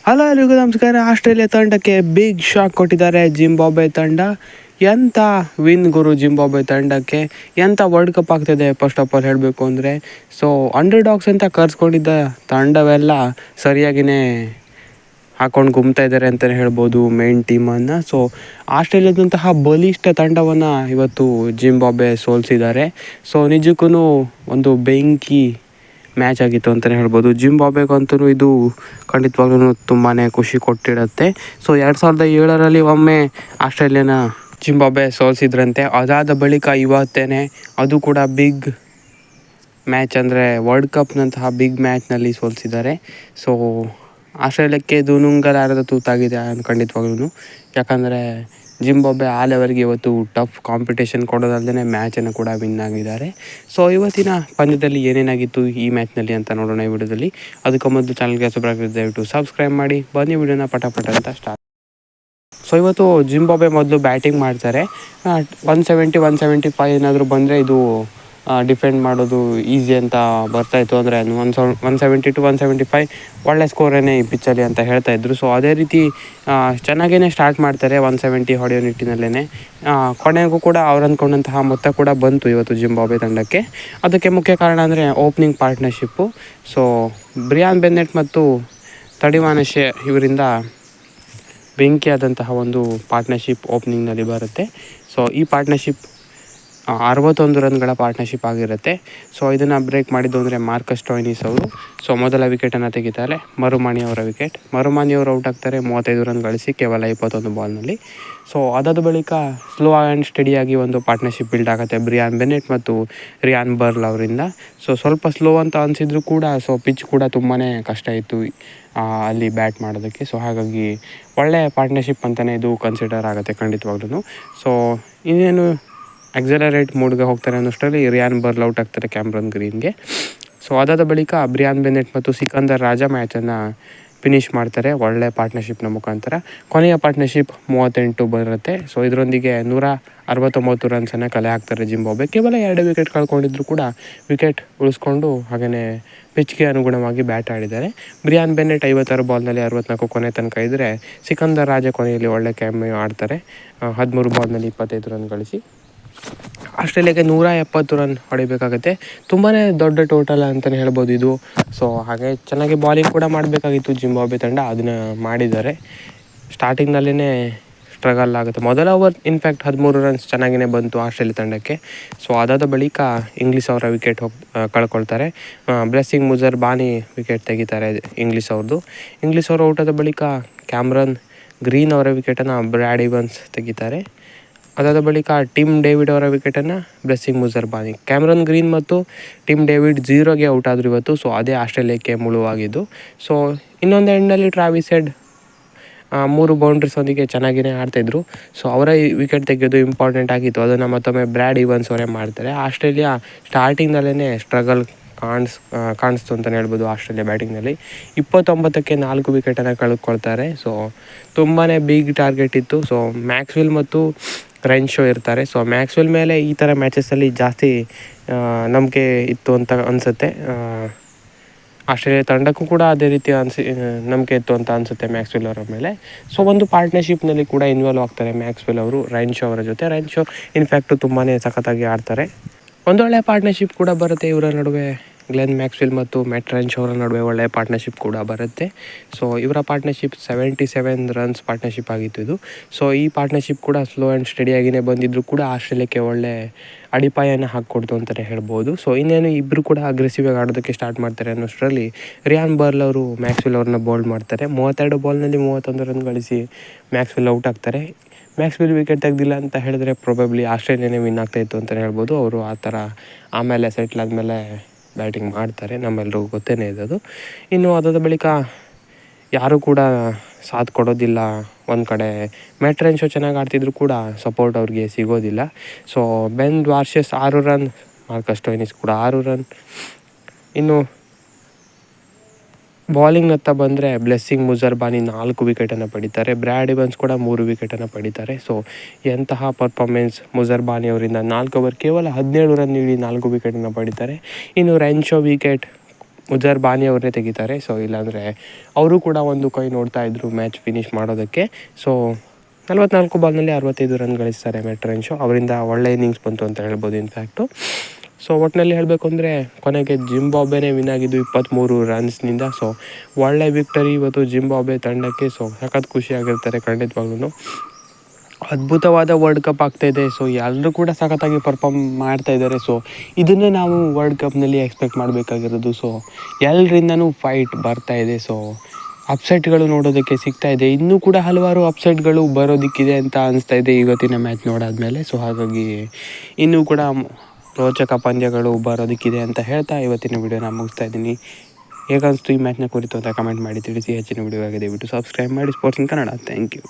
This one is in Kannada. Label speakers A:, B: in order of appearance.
A: ಹಲೋ ಎಲ್ರಿಗೂ ನಮಸ್ಕಾರ. ಆಸ್ಟ್ರೇಲಿಯಾ ತಂಡಕ್ಕೆ ಬಿಗ್ ಶಾಕ್ ಕೊಟ್ಟಿದ್ದಾರೆ ಜಿಂಬಾಬ್ವೆ ತಂಡ. ಎಂಥ ವಿನ್ ಗುರು ಜಿಂಬಾಬ್ವೆ ತಂಡಕ್ಕೆ. ಎಂಥ ವರ್ಲ್ಡ್ ಕಪ್ ಆಗ್ತಿದೆ ಫಸ್ಟ್ ಆಫ್ ಆಲ್ ಹೇಳಬೇಕು ಅಂದರೆ. ಸೊ ಅಂಡರ್ಡಾಗ್ಸ್ ಅಂತ ಕರ್ಸ್ಕೊಂಡಿದ್ದ ತಂಡವೆಲ್ಲ ಸರಿಯಾಗಿಯೇ ಹಾಕೊಂಡು ಗುಮ್ತಾ ಇದ್ದಾರೆ ಅಂತಲೇ ಹೇಳ್ಬೋದು ಮೇನ್ ಟೀಮನ್ನು. ಸೊ ಆಸ್ಟ್ರೇಲಿಯಾದಂತಹ ಬಲಿಷ್ಠ ತಂಡವನ್ನು ಇವತ್ತು ಜಿಂಬಾಬ್ವೆ ಸೋಲಿಸಿದ್ದಾರೆ. ಸೊ ನಿಜಕ್ಕೂ ಒಂದು ಬೆಂಕಿ ಮ್ಯಾಚ್ ಆಗಿತ್ತು ಅಂತಲೇ ಹೇಳ್ಬೋದು. ಜಿಂಬಾಬ್ವೆಗಂತೂ ಇದು ಖಂಡಿತವಾಗ್ಲೂ ತುಂಬಾ ಖುಷಿ ಕೊಟ್ಟಿರುತ್ತೆ. ಸೊ 2007ರಲ್ಲಿ ಒಮ್ಮೆ ಆಸ್ಟ್ರೇಲಿಯಾನ ಜಿಂಬಾಬ್ವೆ ಸೋಲಿಸಿದ್ರಂತೆ. ಅದಾದ ಬಳಿಕ ಇವತ್ತೇ ಅದು ಕೂಡ ಬಿಗ್ ಮ್ಯಾಚ್ ಅಂದರೆ ವರ್ಲ್ಡ್ ಕಪ್ನಂತಹ ಬಿಗ್ ಮ್ಯಾಚ್ನಲ್ಲಿ ಸೋಲಿಸಿದ್ದಾರೆ. ಸೊ ಆಸ್ಟ್ರೇಲಿಯಾಕ್ಕೆ ಇದು ನುಂಗಲಾರದ ತೂತಾಗಿದೆ ಖಂಡಿತವಾಗ್ಲೂ. ಯಾಕಂದರೆ ಜಿಂಬಾಬ್ವೆ ಆ ಲೆವೆಲ್ಗೆ ಇವತ್ತು ಟಫ್ ಕಾಂಪಿಟೇಷನ್ ಕೊಡೋದಲ್ಲದೆ ಮ್ಯಾಚನ್ನು ಕೂಡ ವಿನ್ ಆಗಿದ್ದಾರೆ. ಸೊ ಇವತ್ತಿನ ಪಂದ್ಯದಲ್ಲಿ ಏನೇನಾಗಿತ್ತು ಈ ಮ್ಯಾಚ್ನಲ್ಲಿ ಅಂತ ನೋಡೋಣ ಈ ವಿಡಿಯೋದಲ್ಲಿ. ಅದಕ್ಕೂ ಮೊದಲು ಚಾನಲ್ಗೆ ದಯವಿಟ್ಟು ಸಬ್ಸ್ಕ್ರೈಬ್ ಮಾಡಿ. ಬನ್ನಿ ವಿಡಿಯೋನ ಪಟ ಅಂತ ಸ್ಟಾರ್ಟ್. ಸೊ ಇವತ್ತು ಜಿಂಬಾಬ್ವೆ ಮೊದಲು ಬ್ಯಾಟಿಂಗ್ ಮಾಡ್ತಾರೆ. 170-175 ಏನಾದರೂ ಬಂದರೆ ಇದು ಡಿಫೆಂಡ್ ಮಾಡೋದು ಈಸಿ ಅಂತ ಬರ್ತಾಯಿತ್ತು. ಅಂದರೆ 170-175 ಒಳ್ಳೆ ಸ್ಕೋರೇನೇ ಈ ಪಿಚ್ಚಲ್ಲಿ ಅಂತ ಹೇಳ್ತಾಯಿದ್ರು. ಸೊ ಅದೇ ರೀತಿ ಚೆನ್ನಾಗೇ ಸ್ಟಾರ್ಟ್ ಮಾಡ್ತಾರೆ 170 ಹೊಡೆಯೋ ನಿಟ್ಟಿನಲ್ಲೇ. ಕೊನೆಗೂ ಕೂಡ ಅವ್ರು ಅಂದ್ಕೊಂಡಂತಹ ಮೊತ್ತ ಕೂಡ ಬಂತು ಇವತ್ತು ಜಿಂಬಾಬ್ವೆ ತಂಡಕ್ಕೆ. ಅದಕ್ಕೆ ಮುಖ್ಯ ಕಾರಣ ಅಂದರೆ opening partnership. So Brian Bennett ಮತ್ತು ತಡಿವಾನ ಶೇ ಇವರಿಂದ ಬೆಂಕಿಯಾದಂತಹ ಒಂದು ಪಾರ್ಟ್ನರ್ಶಿಪ್ ಓಪನಿಂಗ್ನಲ್ಲಿ ಬರುತ್ತೆ. ಸೊ ಈ ಪಾರ್ಟ್ನರ್ಶಿಪ್ 61 ರನ್ಗಳ ಪಾರ್ಟ್ನರ್ಶಿಪ್ ಆಗಿರುತ್ತೆ. ಸೊ ಇದನ್ನು ಬ್ರೇಕ್ ಮಾಡಿದ್ದು ಅಂದರೆ ಮಾರ್ಕಸ್ ಸ್ಟೋಯ್ನಿಸ್ ಅವರು. ಸೊ ಮೊದಲ ವಿಕೆಟನ್ನು ತೆಗಿತಾರೆ ಮರುಮಾಣಿ ಅವರ ವಿಕೆಟ್. ಮರುಮಾಣಿ ಅವರು ಔಟ್ ಆಗ್ತಾರೆ 35 ರನ್ ಗಳಿಸಿ ಕೇವಲ 21 ಬಾಲ್ನಲ್ಲಿ. ಸೊ ಅದಾದ ಬಳಿಕ ಸ್ಲೋ ಆ್ಯಂಡ್ ಸ್ಟಡಿಯಾಗಿ ಒಂದು ಪಾರ್ಟ್ನರ್ಶಿಪ್ ಬಿಲ್ಡ್ ಆಗುತ್ತೆ ಬ್ರಿಯಾನ್ ಬೆನ್ನೆಟ್ ಮತ್ತು ರಿಯಾನ್ ಬರ್ಲ್ ಅವರಿಂದ. ಸೊ ಸ್ವಲ್ಪ ಸ್ಲೋ ಅಂತ ಅನಿಸಿದ್ರು ಕೂಡ ಸೊ ಪಿಚ್ ಕೂಡ ತುಂಬಾ ಕಷ್ಟ ಇತ್ತು ಅಲ್ಲಿ ಬ್ಯಾಟ್ ಮಾಡೋದಕ್ಕೆ. ಸೊ ಹಾಗಾಗಿ ಒಳ್ಳೆಯ ಪಾರ್ಟ್ನರ್ಶಿಪ್ ಅಂತಲೇ ಇದು ಕನ್ಸಿಡರ್ ಆಗುತ್ತೆ ಖಂಡಿತವಾಗ್ಲೂ. ಸೊ ಇನ್ನೇನು ಎಕ್ಸಲರೇಟ್ ಮೂಡ್ಗೆ ಹೋಗ್ತಾರೆ ಅನ್ನೋಷ್ಟರಲ್ಲಿ ರಿಯಾನ್ ಬರ್ಲ್ ಔಟ್ ಆಗ್ತಾರೆ ಕ್ಯಾಮ್ರನ್ ಗ್ರೀನ್ಗೆ. ಸೊ ಅದಾದ ಬಳಿಕ ಬ್ರಿಯಾನ್ ಬೆನ್ನೆಟ್ ಮತ್ತು ಸಿಕಂದರ್ ರಾಜ ಮ್ಯಾಚನ್ನು ಫಿನಿಷ್ ಮಾಡ್ತಾರೆ ಒಳ್ಳೆ ಪಾರ್ಟ್ನರ್ಶಿಪ್ನ ಮುಖಾಂತರ. ಕೊನೆಯ ಪಾರ್ಟ್ನರ್ಶಿಪ್ 38 ಬರುತ್ತೆ. ಸೊ ಇದರೊಂದಿಗೆ 169 ರನ್ಸನ್ನು ಕಲೆ ಹಾಕ್ತಾರೆ ಜಿಂಬಾಬ್ವೆ. ಕೇವಲ 2 ವಿಕೆಟ್ ಕಳ್ಕೊಂಡಿದ್ರು ಕೂಡ ವಿಕೆಟ್ ಉಳಿಸ್ಕೊಂಡು ಹಾಗೆಯೇ ಪಿಚ್ಗೆ ಅನುಗುಣವಾಗಿ ಬ್ಯಾಟ್ ಆಡಿದ್ದಾರೆ. ಬ್ರಿಯಾನ್ ಬೆನ್ನೆಟ್ 56 ಬಾಲ್ನಲ್ಲಿ 64 ಕೊನೆ ತನಕ ಇದ್ದರೆ ಸಿಕಂದರ್ ರಾಜ ಕೊನೆಯಲ್ಲಿ ಒಳ್ಳೆ ಕ್ಯಾಮಿಯೋ ಆಡ್ತಾರೆ 13 ಬಾಲ್ನಲ್ಲಿ 25 ರನ್ ಗಳಿಸಿ. ಆಸ್ಟ್ರೇಲಿಯಾಗೆ 170 ರನ್ ಹೊಡಿಬೇಕಾಗುತ್ತೆ. ತುಂಬಾ ದೊಡ್ಡ ಟೋಟಲ್ ಅಂತಲೇ ಹೇಳ್ಬೋದು ಇದು. ಸೊ ಹಾಗೆ ಚೆನ್ನಾಗಿ ಬಾಲಿಂಗ್ ಕೂಡ ಮಾಡಬೇಕಾಗಿತ್ತು ಜಿಂಬಾಬ್ವೆ ತಂಡ, ಅದನ್ನು ಮಾಡಿದ್ದಾರೆ. ಸ್ಟಾರ್ಟಿಂಗ್ನಲ್ಲೇ ಸ್ಟ್ರಗಲ್ ಆಗುತ್ತೆ. ಮೊದಲ ಓವರ್ ಇನ್ಫ್ಯಾಕ್ಟ್ 13 ರನ್ಸ್ ಚೆನ್ನಾಗಿಯೇ ಬಂತು ಆಸ್ಟ್ರೇಲಿಯಾ ತಂಡಕ್ಕೆ. ಸೊ ಅದಾದ ಬಳಿಕ ಇಂಗ್ಲೀಷ್ ಅವರ ವಿಕೆಟ್ ಕಳ್ಕೊಳ್ತಾರೆ. ಬ್ಲೆಸ್ಸಿಂಗ್ ಮುಜರ್ ಬಾನಿ ವಿಕೆಟ್ ತೆಗಿತಾರೆ ಇಂಗ್ಲೀಷ್ ಅವ್ರದ್ದು. ಇಂಗ್ಲೀಷ್ ಅವರು ಔಟಾದ ಬಳಿಕ ಕ್ಯಾಮ್ರನ್ ಗ್ರೀನ್ ಅವರ ವಿಕೆಟನ್ನು ಬ್ರ್ಯಾಡ್ ಇವನ್ಸ್ ತೆಗಿತಾರೆ. ಅದಾದ ಬಳಿಕ ಟಿಮ್ ಡೇವಿಡ್ ಅವರ ವಿಕೆಟನ್ನು ಬ್ಲೆಸ್ಸಿಂಗ್ ಮುಜರ್ ಬಾನಿ. ಕ್ಯಾಮ್ರನ್ ಗ್ರೀನ್ ಮತ್ತು ಟಿಮ್ ಡೇವಿಡ್ 0ಗೆ ಔಟ್ ಆದರು ಇವತ್ತು. ಸೊ ಅದೇ ಆಸ್ಟ್ರೇಲಿಯಾಕ್ಕೆ ಮುಳುವಾಗಿದ್ದು. ಸೊ ಇನ್ನೊಂದು ಎಂಡಲ್ಲಿ ಟ್ರಾವಿಸ್ ಹೆಡ್ 3 ಬೌಂಡ್ರೀಸೊಂದಿಗೆ ಚೆನ್ನಾಗಿಯೇ ಆಡ್ತಾಯಿದ್ರು. ಸೊ ಅವರ ವಿಕೆಟ್ ತೆಗೆಯೋದು ಇಂಪಾರ್ಟೆಂಟ್ ಆಗಿತ್ತು. ಅದನ್ನು ಮತ್ತೊಮ್ಮೆ ಬ್ರ್ಯಾಡ್ ಇವನ್ಸ್ ಅವರೇ ಮಾಡ್ತಾರೆ. ಆಸ್ಟ್ರೇಲಿಯಾ ಸ್ಟಾರ್ಟಿಂಗ್ನಲ್ಲೇ ಸ್ಟ್ರಗಲ್ ಕಾಣಿಸ್ತು ಅಂತಲೇ ಹೇಳ್ಬೋದು ಆಸ್ಟ್ರೇಲಿಯಾ ಬ್ಯಾಟಿಂಗ್ನಲ್ಲಿ. 29ಕ್ಕೆ 4 ವಿಕೆಟನ್ನು ಕಳೆದುಕೊಳ್ತಾರೆ. ಸೊ ತುಂಬಾ ಬಿಗ್ ಟಾರ್ಗೆಟ್ ಇತ್ತು. ಸೊ ಮ್ಯಾಕ್ಸ್ವೆಲ್ ಮತ್ತು ರೆನ್ಶೋ ಇರ್ತಾರೆ. ಸೊ ಮ್ಯಾಕ್ಸ್ವೆಲ್ ಮೇಲೆ ಈ ಥರ ಮ್ಯಾಚಸಲ್ಲಿ ಜಾಸ್ತಿ ನಂಬಿಕೆ ಇತ್ತು ಅಂತ ಅನಿಸುತ್ತೆ. ಆಸ್ಟ್ರೇಲಿಯಾ ತಂಡಕ್ಕೂ ಕೂಡ ಅದೇ ರೀತಿ ನಂಬಿಕೆ ಇತ್ತು ಅಂತ ಅನಿಸುತ್ತೆ ಮ್ಯಾಕ್ಸ್ವೆಲ್ ಅವರ ಮೇಲೆ. ಸೊ ಒಂದು ಪಾರ್ಟ್ನರ್ಶಿಪ್ನಲ್ಲಿ ಕೂಡ ಇನ್ವಾಲ್ವ್ ಆಗ್ತಾರೆ ಮ್ಯಾಕ್ಸ್ವೆಲ್ ಅವರು ರೆನ್ಶೋ ಅವರ ಜೊತೆ. ರೆನ್ಶೋ ಇನ್ಫ್ಯಾಕ್ಟು ತುಂಬಾ ಸಖತ್ತಾಗಿ ಆಡ್ತಾರೆ. ಒಂದೊಳ್ಳೆಯ ಪಾರ್ಟ್ನರ್ಶಿಪ್ ಕೂಡ ಬರುತ್ತೆ ಇವರ ನಡುವೆ. ಗ್ಲೆನ್ ಮ್ಯಾಕ್ಸ್ವೆಲ್ ಮತ್ತು ಮ್ಯಾಟ್ ರೆನ್ಶೋ ಅವರ ನಡುವೆ ಒಳ್ಳೆಯ ಪಾರ್ಟ್ನರ್ಶಿಪ್ ಕೂಡ ಬರುತ್ತೆ. ಸೊ ಇವರ ಪಾರ್ಟ್ನರ್ಶಿಪ್ 77 ರನ್ಸ್ ಪಾರ್ಟ್ನರ್ಶಿಪ್ ಆಗಿತ್ತು ಇದು. ಸೊ ಈ ಪಾರ್ಟ್ನರ್ಶಿಪ್ ಕೂಡ ಸ್ಲೋ ಆ್ಯಂಡ್ ಸ್ಟಡಿಯಾಗಿಯೇ ಬಂದಿದ್ದರೂ ಕೂಡ ಆಸ್ಟ್ರೇಲಿಯಾಕ್ಕೆ ಒಳ್ಳೆ ಅಡಿಪಾಯನ ಹಾಕ್ಕೊಡ್ತು ಅಂತಲೇ ಹೇಳ್ಬೋದು. ಸೊ ಇನ್ನೇನು ಇಬ್ಬರು ಕೂಡ ಅಗ್ರೆಸಿವಾಗಿ ಆಡೋದಕ್ಕೆ ಸ್ಟಾರ್ಟ್ ಮಾಡ್ತಾರೆ ಅನ್ನೋಷ್ಟರಲ್ಲಿ ರಿಯಾನ್ ಬರ್ಲ್ ಅವರು ಮ್ಯಾಕ್ಸ್ವೆಲ್ ಅವ್ರನ್ನ ಬೌಲ್ಡ್ ಮಾಡ್ತಾರೆ. 32 ಬಾಲ್ನಲ್ಲಿ 31 ರನ್ ಗಳಿಸಿ ಮ್ಯಾಕ್ಸ್ವೆಲ್ ಔಟ್ ಆಗ್ತಾರೆ. ಮ್ಯಾಕ್ಸ್ವೆಲ್ ವಿಕೆಟ್ ತೆಗೆದಿಲ್ಲ ಅಂತ ಹೇಳಿದ್ರೆ ಪ್ರೊಬೆಬ್ಲಿ ಆಸ್ಟ್ರೇಲಿಯಾನೇ ವಿನ್ ಆಗ್ತಾಯಿತ್ತು ಅಂತಲೇ ಹೇಳ್ಬೋದು. ಅವರು ಆ ಥರ ಆಮೇಲೆ ಸೆಟ್ಲ್ ಆದಮೇಲೆ ಬ್ಯಾಟಿಂಗ್ ಮಾಡ್ತಾರೆ, ನಮ್ಮೆಲ್ಲರಿಗೂ ಗೊತ್ತೇ ಇದ್ದದು. ಇನ್ನು ಅದಾದ ಬಳಿಕ ಯಾರೂ ಕೂಡ ಸಾಥ್ ಕೊಡೋದಿಲ್ಲ. ಒಂದು ಕಡೆ ಮ್ಯಾಟ್ ರೆನ್ಶೋ ಚೆನ್ನಾಗಿ ಆಡ್ತಿದ್ರು ಕೂಡ ಸಪೋರ್ಟ್ ಅವ್ರಿಗೆ ಸಿಗೋದಿಲ್ಲ. ಸೊ ಬೆನ್ ವಾರ್ಷಸ್ 6 ರನ್, ಮಾರ್ಕಸ್ ಸ್ಟೋಯ್ನಿಸ್ ಕೂಡ 6 ರನ್. ಇನ್ನು ಬಾಲಿಂಗ್ನತ್ತ ಬಂದರೆ ಬ್ಲೆಸ್ಸಿಂಗ್ ಮುಜರ್ ಬಾನಿ 4 ವಿಕೆಟನ್ನು ಪಡಿತಾರೆ. ಬ್ರ್ಯಾಡ್ ಇವನ್ಸ್ ಕೂಡ 3 ವಿಕೆಟನ್ನು ಪಡಿತಾರೆ. ಸೊ ಎಂತಹ ಪರ್ಫಾರ್ಮೆನ್ಸ್ ಮುಜರ್ ಬಾನಿ ಅವರಿಂದ. 4 ಓವರ್ ಕೇವಲ 17 ರನ್ ನೀಡಿ 4 ವಿಕೆಟನ್ನು ಪಡಿತಾರೆ. ಇನ್ನು ರೆನ್ಶೋ ವಿಕೆಟ್ ಉಜರ್ ಬಾನಿ ಅವರೇ ತೆಗಿತಾರೆ. ಸೊ ಇಲ್ಲಾಂದರೆ ಅವರು ಕೂಡ ಒಂದು ಕೈ ನೋಡ್ತಾ ಇದ್ದರು ಮ್ಯಾಚ್ ಫಿನಿಷ್ ಮಾಡೋದಕ್ಕೆ. ಸೊ 44 ಬಾಲ್ನಲ್ಲಿ 65 ರನ್ ಗಳಿಸ್ತಾರೆ ಮ್ಯಾಟ್ ರೆನ್ಶೋ. ಅವರಿಂದ ಒಳ್ಳೆ ಇನ್ನಿಂಗ್ಸ್ ಬಂತು ಅಂತ ಹೇಳ್ಬೋದು ಇನ್ಫ್ಯಾಕ್ಟು. ಸೊ ಒಟ್ಟಿನಲ್ಲಿ ಹೇಳಬೇಕು ಅಂದರೆ ಕೊನೆಗೆ ಜಿಂಬಾಬ್ವೆನೇ ವಿನ್ ಆಗಿದ್ದು 23 ರನ್ಸ್ನಿಂದ. ಸೊ ಒಳ್ಳೆ ವಿಕ್ಟರಿ ಇವತ್ತು ಜಿಂಬಾಬ್ವೆ ತಂಡಕ್ಕೆ. ಸೊ ಸಖತ್ ಖುಷಿಯಾಗಿರ್ತಾರೆ ಖಂಡಿತವಾಗ್ಲೂ. ಅದ್ಭುತವಾದ ವರ್ಲ್ಡ್ ಕಪ್ ಆಗ್ತಾಯಿದೆ. ಸೊ ಎಲ್ಲರೂ ಕೂಡ ಸಖತ್ತಾಗಿ ಪರ್ಫಾರ್ಮ್ ಮಾಡ್ತಾಯಿದ್ದಾರೆ. ಸೊ ಇದನ್ನೇ ನಾವು ವರ್ಲ್ಡ್ ಕಪ್ನಲ್ಲಿ ಎಕ್ಸ್ಪೆಕ್ಟ್ ಮಾಡಬೇಕಾಗಿರೋದು. ಸೊ ಎಲ್ಲರಿಂದನೂ ಫೈಟ್ ಬರ್ತಾಯಿದೆ. ಸೊ ಅಪ್ಸೆಟ್ಗಳು ನೋಡೋದಕ್ಕೆ ಸಿಗ್ತಾಯಿದೆ. ಇನ್ನೂ ಕೂಡ ಹಲವಾರು ಅಪ್ಸೆಟ್ಗಳು ಬರೋದಕ್ಕಿದೆ ಅಂತ ಅನಿಸ್ತಾ ಇದೆ ಇವತ್ತಿನ ಮ್ಯಾಚ್ ನೋಡಾದ್ಮೇಲೆ. ಸೊ ಹಾಗಾಗಿ ಇನ್ನೂ ಕೂಡ ರೋಚಕ ಪಂದ್ಯಗಳು ಬರೋದಕ್ಕಿದೆ ಅಂತ ಹೇಳ್ತಾ ಇವತ್ತಿನ ವಿಡಿಯೋನ ಮುಗಿಸ್ತಾ ಇದ್ದೀನಿ. ಹೇಗನ್ನಿಸ್ತು ಈ ಮ್ಯಾಚ್ನ ಕುರಿತು ಅಂತ ಕಮೆಂಟ್ ಮಾಡಿ ತಿಳಿಸಿ. ಹೆಚ್ಚಿನ ವಿಡಿಯೋ ಆಗಿದೆ ದಯವಿಟ್ಟು ಸಬ್ಸ್ಕ್ರೈಬ್ ಮಾಡಿ sports in Kannada. Thank you.